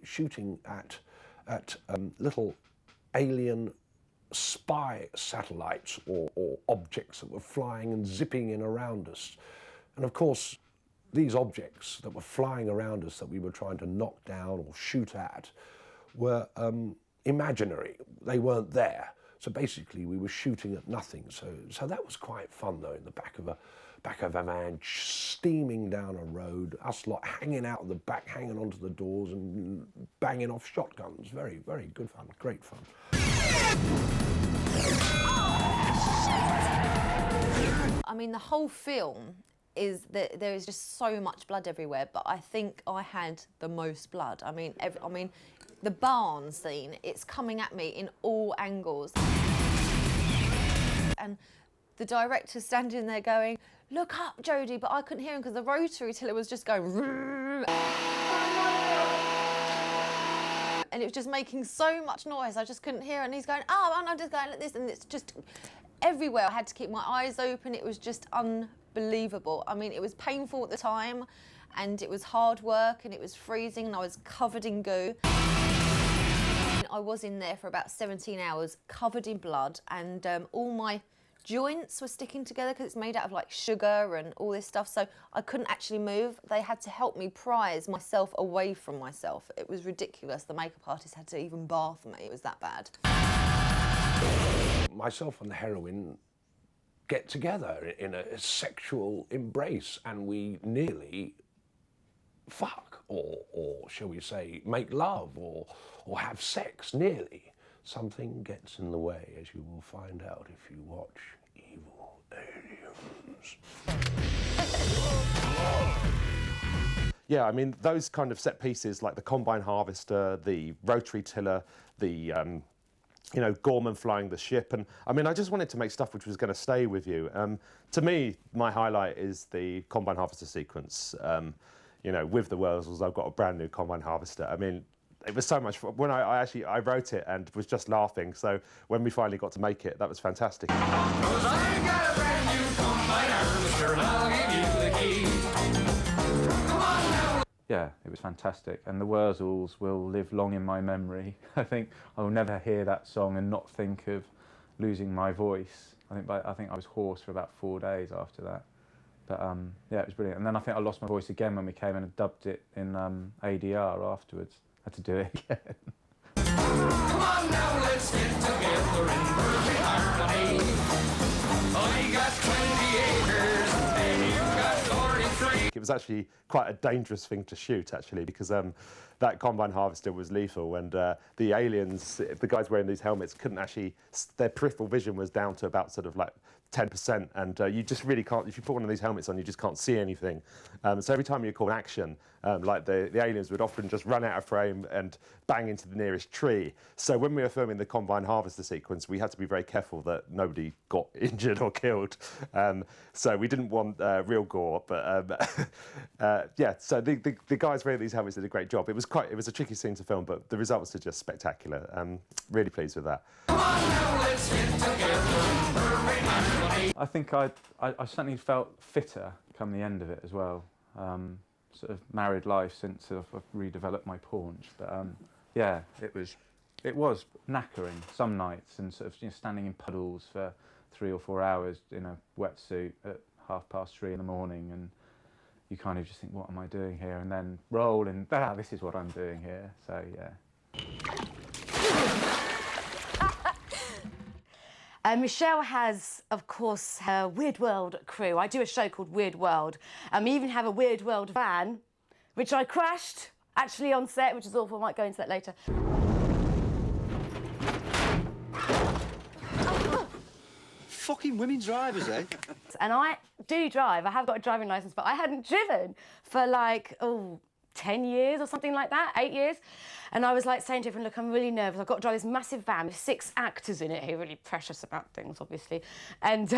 shooting at little alien spy satellites or objects that were flying and zipping in around us. And of course, these objects that were flying around us that we were trying to knock down or shoot at were imaginary. They weren't there. So basically we were shooting at nothing. So that was quite fun though, in the back of a van, steaming down a road, us lot hanging out of the back, hanging onto the doors and banging off shotguns. Very, very good fun, great fun. I mean, the whole film is that there is just so much blood everywhere, but I think I had the most blood. I mean, the barn scene, it's coming at me in all angles. And the director's standing there going, "Look up, Jodie," but I couldn't hear him because the rotary tiller was just going and it was just making so much noise, I just couldn't hear it. And he's going, "Oh," and I'm just going like this, and it's just everywhere. I had to keep my eyes open. It was just unbelievable. I mean, it was painful at the time, and it was hard work, and it was freezing, and I was covered in goo. I was in there for about 17 hours, covered in blood, and all my joints were sticking together because it's made out of like sugar and all this stuff, so I couldn't actually move. They had to help me prise myself away from myself. It was ridiculous. The makeup artist had to even bath me. It was that bad. Myself and the heroine get together in a sexual embrace, and we nearly fuck, or shall we say, make love, or have sex, nearly. Something gets in the way, as you will find out if you watch Evil Aliens. Yeah, I mean, those kind of set pieces, like the combine harvester, the rotary tiller, the you know, Gorman flying the ship, and I mean, I just wanted to make stuff which was going to stay with you. To me, my highlight is the combine harvester sequence. You know, with the Wurzels, I've got a brand new combine harvester. I mean, it was so much fun. When I wrote it and was just laughing, so when we finally got to make it, that was fantastic. 'Cause I got a brand new combine harvester and I'll give you the key. Come on now. Yeah, it was fantastic, and the Wurzels will live long in my memory. I think I will never hear that song and not think of losing my voice. I think I was hoarse for about 4 days after that. But yeah, it was brilliant. And then I think I lost my voice again when we came in and dubbed it in ADR afterwards. Had to do it again. Come on now, let's get together in perfect harmony. I got 20 acres and you got 43. It was actually quite a dangerous thing to shoot, actually, because that combine harvester was lethal, and the aliens, the guys wearing these helmets, couldn't actually, their peripheral vision was down to about sort of like 10%, and you just really can't, if you put one of these helmets on, you just can't see anything. So every time you call action, like the aliens would often just run out of frame and bang into the nearest tree. So when we were filming the combine harvester sequence, we had to be very careful that nobody got injured or killed. So we didn't want real gore, but yeah, so the guys wearing these helmets did a great job. It was a tricky scene to film, but the results are just spectacular. Really pleased with that. Come on now, let's get together. I think I certainly felt fitter come the end of it as well. Sort of married life since I've redeveloped my paunch, but yeah, it was knackering some nights, and sort of, you know, standing in puddles for 3 or 4 hours in a wetsuit at 3:30 in the morning, and you kind of just think, what am I doing here? And then roll, and this is what I'm doing here. So yeah. Michelle has, of course, her Weird World crew. I do a show called Weird World. We even have a Weird World van, which I crashed, actually, on set, which is awful. I might go into that later. Fucking women drivers, eh? And I do drive. I have got a driving licence, but I hadn't driven for like, 10 years or something like that, 8 years. And I was like saying to everyone, look, I'm really nervous. I've got to drive this massive van with 6 actors in it who are really precious about things, obviously. And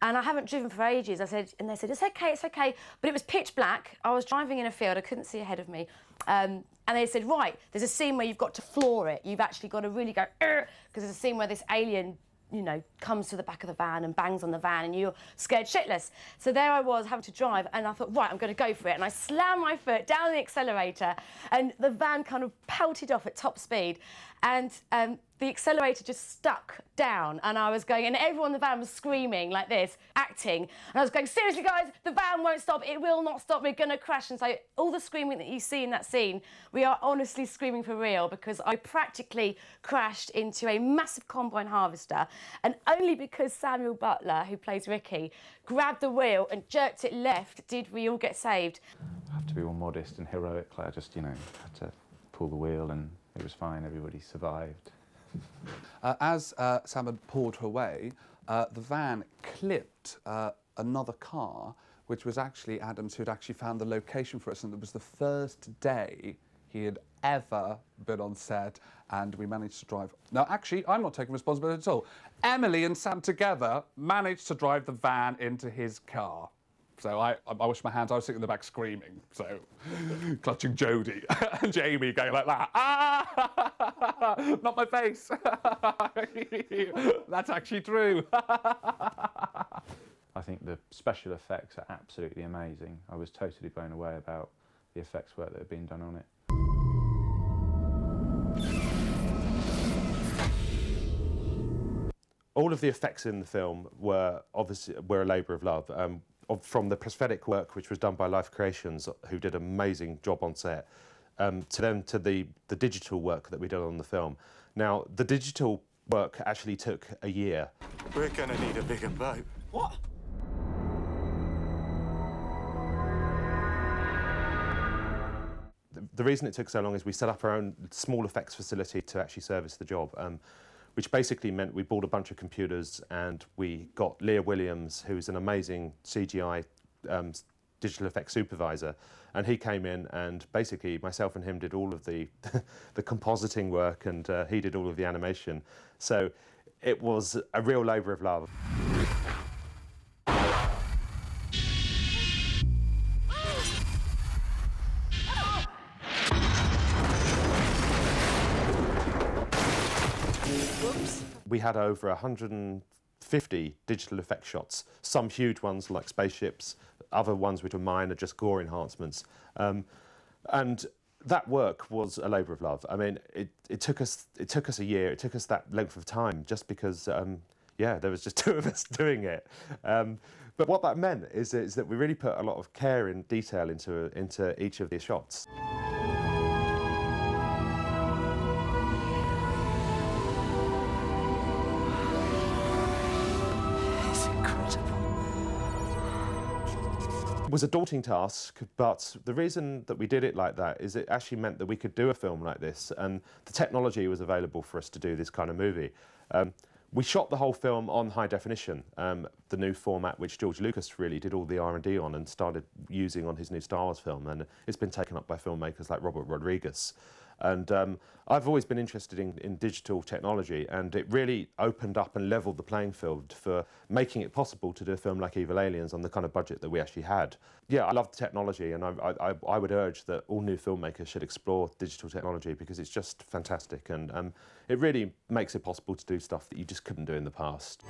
I haven't driven for ages. And they said, it's okay. But it was pitch black. I was driving in a field. I couldn't see ahead of me. And they said, right, there's a scene where you've got to floor it. You've actually got to really go, because there's a scene where this alien you know, comes to the back of the van and bangs on the van and you're scared shitless. So there I was having to drive and I thought, right, I'm going to go for it. And I slammed my foot down the accelerator and the van kind of pelted off at top speed. And the accelerator just stuck down and I was going, and everyone in the van was screaming like this, acting. And I was going, seriously guys, the van won't stop, it will not stop, we're gonna crash. And so all the screaming that you see in that scene, we are honestly screaming for real, because I practically crashed into a massive combine harvester, and only because Samuel Butler, who plays Ricky, grabbed the wheel and jerked it left did we all get saved. I have to be all modest and heroic, like I just, you know, had to pull the wheel and it was fine, everybody survived. As Sam had pulled her away, the van clipped another car, which was actually Adams, who had actually found the location for us, and it was the first day he had ever been on set, and we managed to drive. Now, actually, I'm not taking responsibility at all. Emily and Sam together managed to drive the van into his car. So I washed my hands, I was sitting in the back screaming, so clutching Jodie and Jamie going like that. Ah! Not my face. That's actually true. I think the special effects are absolutely amazing. I was totally blown away about the effects work that had been done on it. All of the effects in the film were obviously a labour of love. From the prosthetic work, which was done by Life Creations, who did an amazing job on set, to the digital work that we did on the film. Now, the digital work actually took a year. We're gonna need a bigger boat. What? The reason it took so long is we set up our own small effects facility to actually service the job, which basically meant we bought a bunch of computers and we got Leah Williams, who's an amazing CGI digital effects supervisor, and he came in and basically myself and him did all of the the compositing work, and he did all of the animation. So it was a real labour of love. We had over 150 digital effect shots, some huge ones like spaceships, other ones which were minor, just gore enhancements. And that work was a labour of love. I mean, it took us a year, it took us that length of time just because, yeah, there was just two of us doing it. But what that meant is that we really put a lot of care and detail into each of the shots. It was a daunting task, but the reason that we did it like that is it actually meant that we could do a film like this, and the technology was available for us to do this kind of movie. We shot the whole film on high definition, the new format which George Lucas really did all the R&D on and started using on his new Star Wars film, and it's been taken up by filmmakers like Robert Rodriguez. And I've always been interested in digital technology, and it really opened up and levelled the playing field for making it possible to do a film like Evil Aliens on the kind of budget that we actually had. Yeah, I love the technology, and I would urge that all new filmmakers should explore digital technology because it's just fantastic, and it really makes it possible to do stuff that you just couldn't do in the past.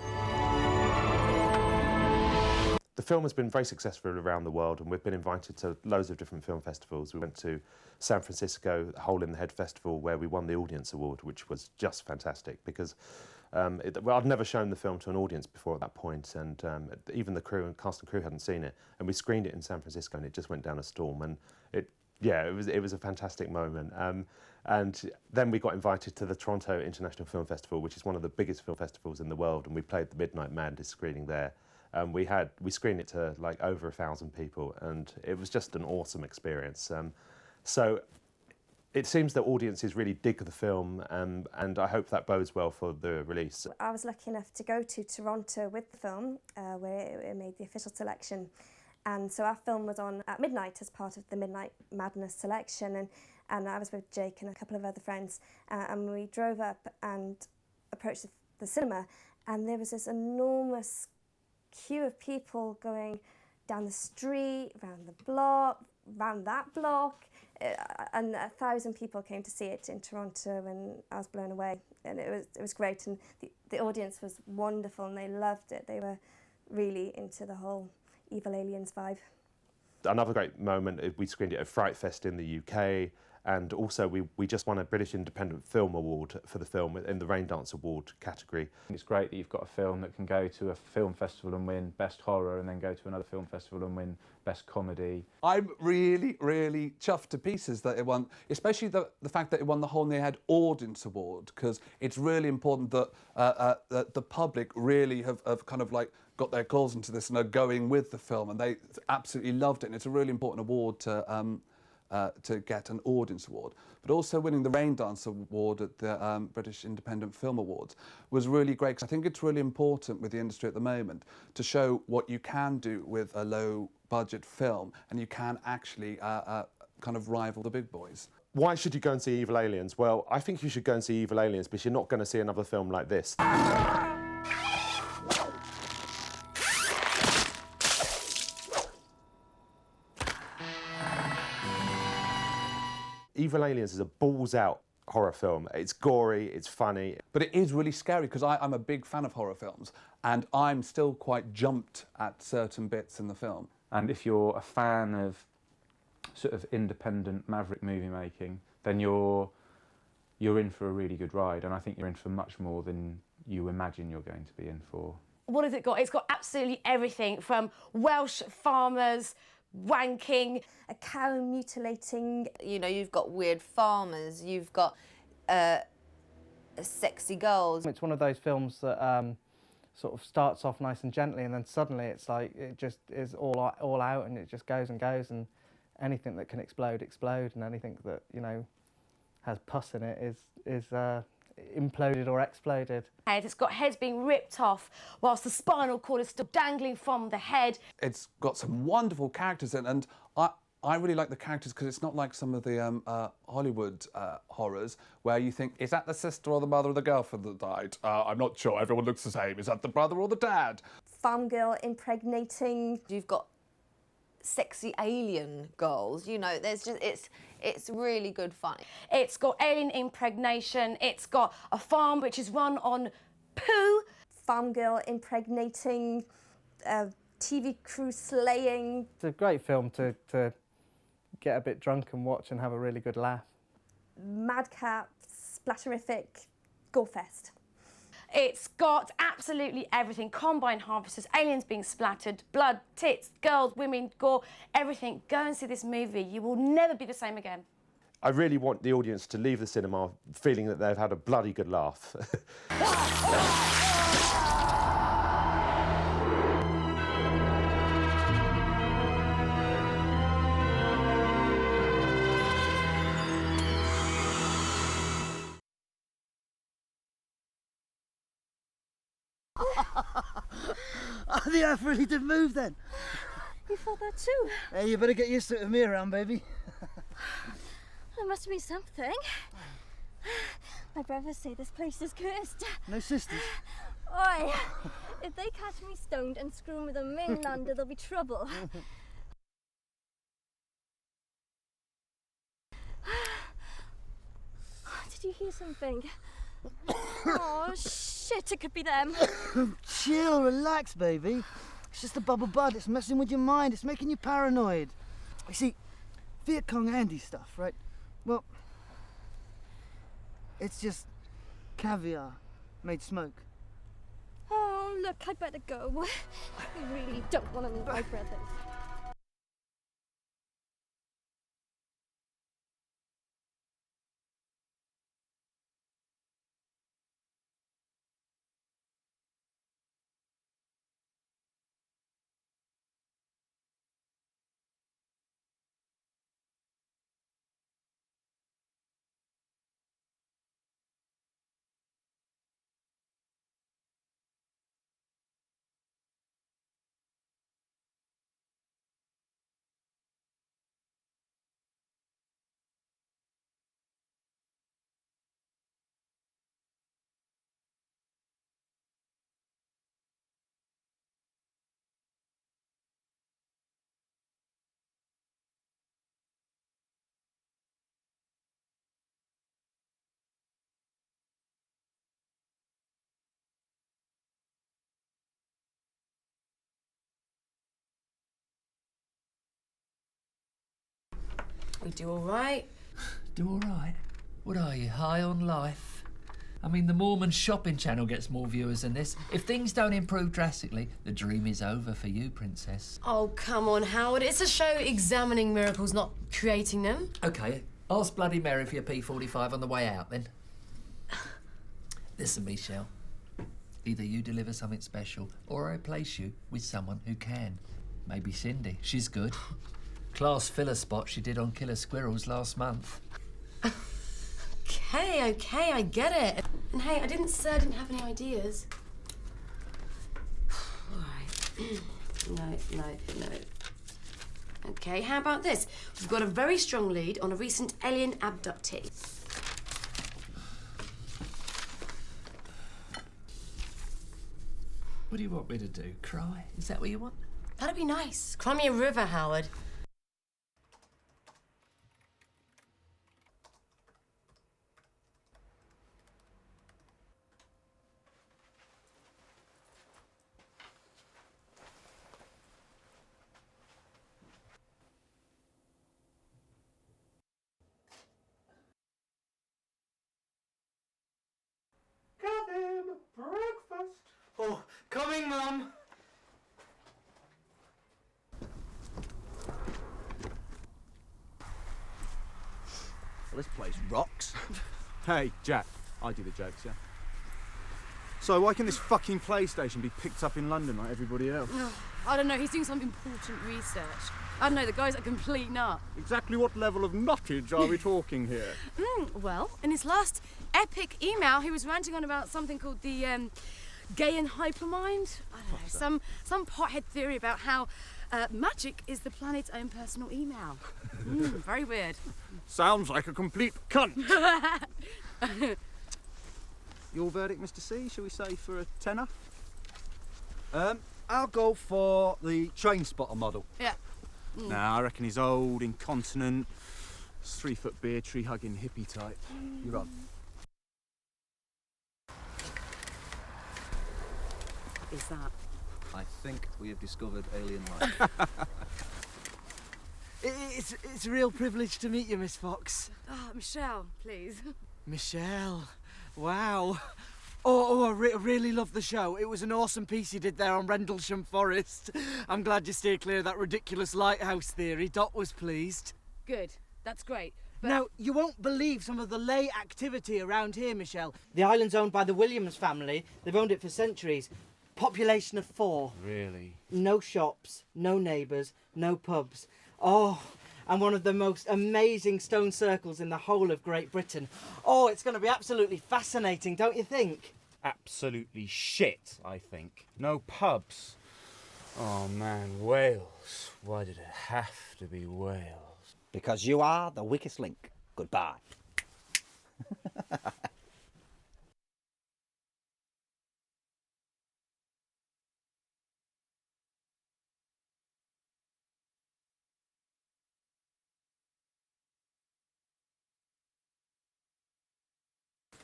The film has been very successful around the world, and we've been invited to loads of different film festivals. We went to San Francisco, Hole in the Head Festival, where we won the Audience Award, which was just fantastic because I'd never shown the film to an audience before at that point, and even the cast and crew hadn't seen it. And we screened it in San Francisco, and it just went down a storm. And it was a fantastic moment. And then we got invited to the Toronto International Film Festival, which is one of the biggest film festivals in the world, and we played the Midnight Madness screening there. We screened it to like over 1,000 people, and it was just an awesome experience. So it seems that audiences really dig the film, and I hope that bodes well for the release. I was lucky enough to go to Toronto with the film, where it made the official selection. And so our film was on at midnight as part of the Midnight Madness selection, and I was with Jake and a couple of other friends, and we drove up and approached the cinema, and there was this enormous queue of people going down the street, round the block, round that block, and 1,000 people came to see it in Toronto, and I was blown away, and it was great. And the audience was wonderful and they loved it. They were really into the whole Evil Aliens vibe. Another great moment, we screened it at Fright Fest in the UK, and also we just won a British Independent Film Award for the film in the Raindance Award category. It's great that you've got a film that can go to a film festival and win Best Horror, and then go to another film festival and win Best Comedy. I'm really, really chuffed to pieces that it won, especially the fact that it won the Whole Near Head Audience Award, because it's really important that, that the public really have kind of like got their claws into this and are going with the film, and they absolutely loved it. And it's a really important award to get an audience award. But also winning the Raindance Award at the British Independent Film Awards was really great, because I think it's really important with the industry at the moment to show what you can do with a low budget film, and you can actually kind of rival the big boys. Why should you go and see Evil Aliens? Well, I think you should go and see Evil Aliens because you're not going to see another film like this. Evil Aliens is a balls-out horror film. It's gory, it's funny. But it is really scary, because I'm a big fan of horror films, and I'm still quite jumped at certain bits in the film. And if you're a fan of sort of independent maverick movie making, then you're in for a really good ride, and I think you're in for much more than you imagine you're going to be in for. What has it got? It's got absolutely everything from Welsh farmers wanking, a cow mutilating. You know, you've got weird farmers, you've got sexy girls. It's one of those films that sort of starts off nice and gently, and then suddenly it's like it just is all out, and it just goes and goes, and anything that can explode, and anything that, you know, has pus in it is imploded or exploded. It's got heads being ripped off whilst the spinal cord is still dangling from the head. It's got some wonderful characters in, and I really like the characters because it's not like some of the Hollywood horrors where you think, is that the sister or the mother or the girlfriend that died? I'm not sure, everyone looks the same. Is that the brother or the dad? Farm girl impregnating. You've got sexy alien girls, you know, there's just, it's really good fun. It's got alien impregnation, it's got a farm which is run on poo. Farm girl impregnating, TV crew slaying. It's a great film to get a bit drunk and watch and have a really good laugh. Madcap, splatterific, gorefest. It's got absolutely everything. Combine harvesters, aliens being splattered, blood, tits, girls, women, gore, everything. Go and see this movie. You will never be the same again. I really want the audience to leave the cinema feeling that they've had a bloody good laugh. Oh, the earth really did move then. You thought that too? Hey, you better get used to it with me around, baby. There must have been something. My brothers say this place is cursed. No sisters? Oi! If they catch me stoned and screwing with a mainlander, there'll be trouble. Did you hear something? Oh, shit, it could be them. Chill, relax, baby. It's just a bubble bud. It's messing with your mind. It's making you paranoid. You see, Viet Cong Andy stuff, right? Well, it's just caviar made smoke. Oh, look, I'd better go. I really don't want to meet my brothers. We do all right. Do all right? What are you, high on life? I mean, the Mormon shopping channel gets more viewers than this. If things don't improve drastically, the dream is over for you, Princess. Oh, come on, Howard. It's a show examining miracles, not creating them. OK, ask Bloody Mary for your P45 on the way out, then. Listen, Michelle. Either you deliver something special, or I place you with someone who can. Maybe Cindy. She's good. Class filler spot she did on Killer Squirrels last month. Okay, I get it. And hey, I didn't say I didn't have any ideas. All right. No. Okay, how about this? We've got a very strong lead on a recent alien abductee. What do you want me to do? Cry? Is that what you want? That'd be nice. Cry me a river, Howard. Kevin, breakfast. Oh, coming, Mum. Well, this place rocks. Hey, Jack, I do the jokes, yeah? So why can this fucking PlayStation be picked up in London like everybody else? I don't know, he's doing some important research. I don't know, the guy's a complete nut. Exactly what level of nuttage are we talking here? Well, in his last epic email, he was ranting on about something called the Gaian hypermind. I don't know, some pothead theory about how magic is the planet's own personal email. Very weird. Sounds like a complete cunt. Your verdict, Mr. C, shall we say for a tenner? I'll go for the train spotter model. Yeah. Nah, I reckon he's old, incontinent, 3-foot beer tree hugging hippie type. You're on. Is that? I think we have discovered alien life. It's a real privilege to meet you, Miss Fox. Michelle, please. Michelle, wow. I really love the show. It was an awesome piece you did there on Rendlesham Forest. I'm glad you steered clear of that ridiculous lighthouse theory. Dot was pleased. Good, that's great. But Now, you won't believe some of the lay activity around here, Michelle. The island's owned by the Williams family. They've owned it for centuries. Population of 4. Really? No shops, no neighbours, no pubs. Oh, and one of the most amazing stone circles in the whole of Great Britain. Oh, it's going to be absolutely fascinating, don't you think? Absolutely shit, I think. No pubs. Oh man, Wales. Why did it have to be Wales? Because you are the weakest link. Goodbye.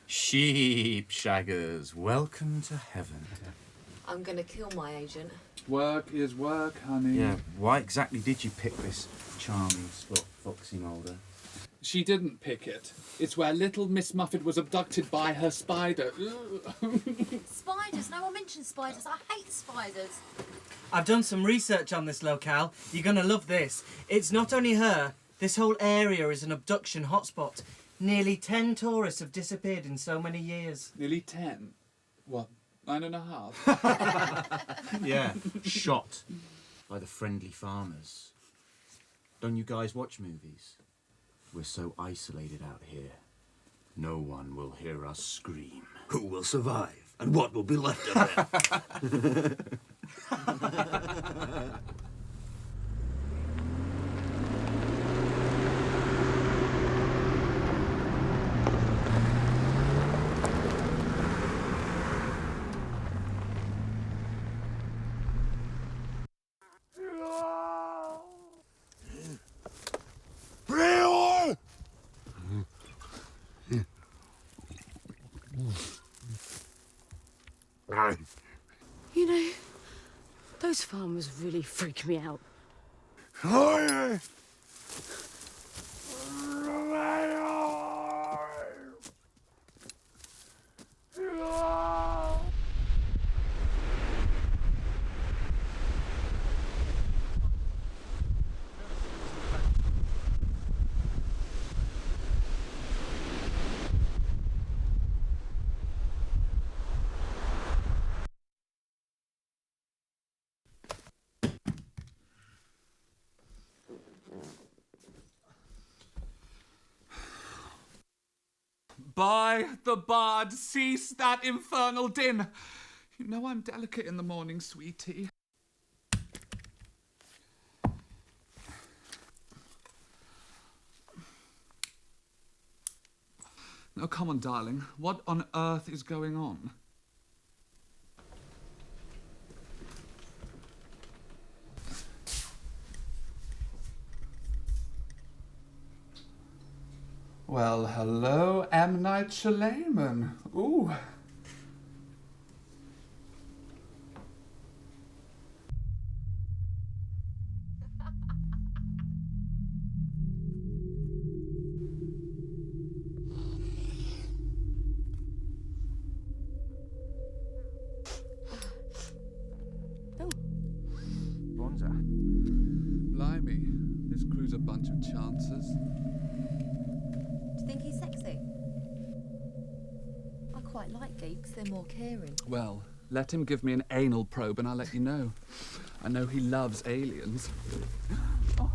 Sheep shaggers, welcome to heaven. I'm gonna kill my agent. Work is work, honey. Yeah, why exactly did you pick this charming spot, Foxy Mulder? She didn't pick it. It's where little Miss Muffet was abducted by her spider. Spiders? No one mentions spiders. I hate spiders. I've done some research on this locale. You're going to love this. It's not only her. This whole area is an abduction hotspot. Nearly 10 tourists have disappeared in so many years. Nearly 10? What, 9.5? Yeah, shot by the friendly farmers. Don't you guys watch movies? We're so isolated out here. No one will hear us scream. Who will survive? And what will be left of it? You know, those farmers really freak me out. By the bard, cease that infernal din. You know I'm delicate in the morning, sweetie. Now, come on, darling. What on earth is going on? Well, hello, M. Night Shyamalan. Ooh. Bonza. Blimey, this crew's a bunch of chances. Do you think he's sexy? I quite like geeks, they're more caring. Well, let him give me an anal probe and I'll let you know. I know he loves aliens. Oh.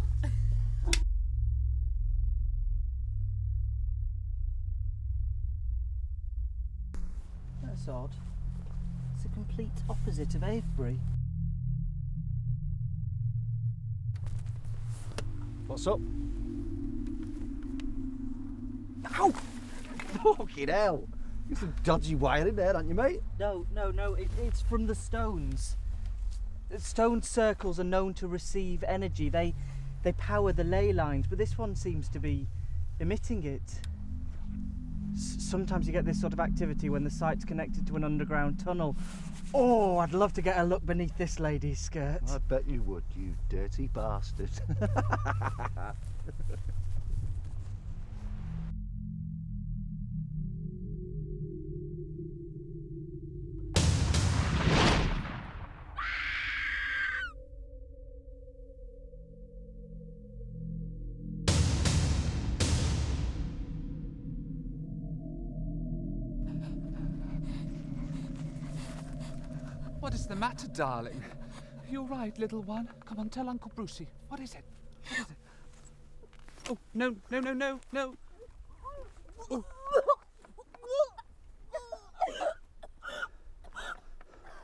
That's odd. It's the complete opposite of Avebury. What's up? Ow! Fucking hell! There's some dodgy wiring there, aren't you, mate? No, it's from the stones. Stone circles are known to receive energy. They power the ley lines, but this one seems to be emitting it. Sometimes you get this sort of activity when the site's connected to an underground tunnel. Oh, I'd love to get a look beneath this lady's skirt. I bet you would, you dirty bastard. What is the matter, darling? You're right, little one. Come on, tell Uncle Brucey. What is it? What is it? Oh, no. Oh.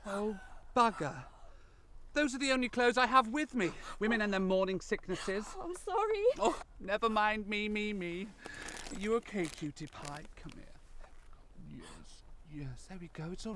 Oh, bugger. Those are the only clothes I have with me. Women and their morning sicknesses. Oh, I'm sorry. Oh, never mind me. Are you okay, cutie pie? Come here. Yes, there we go. It's all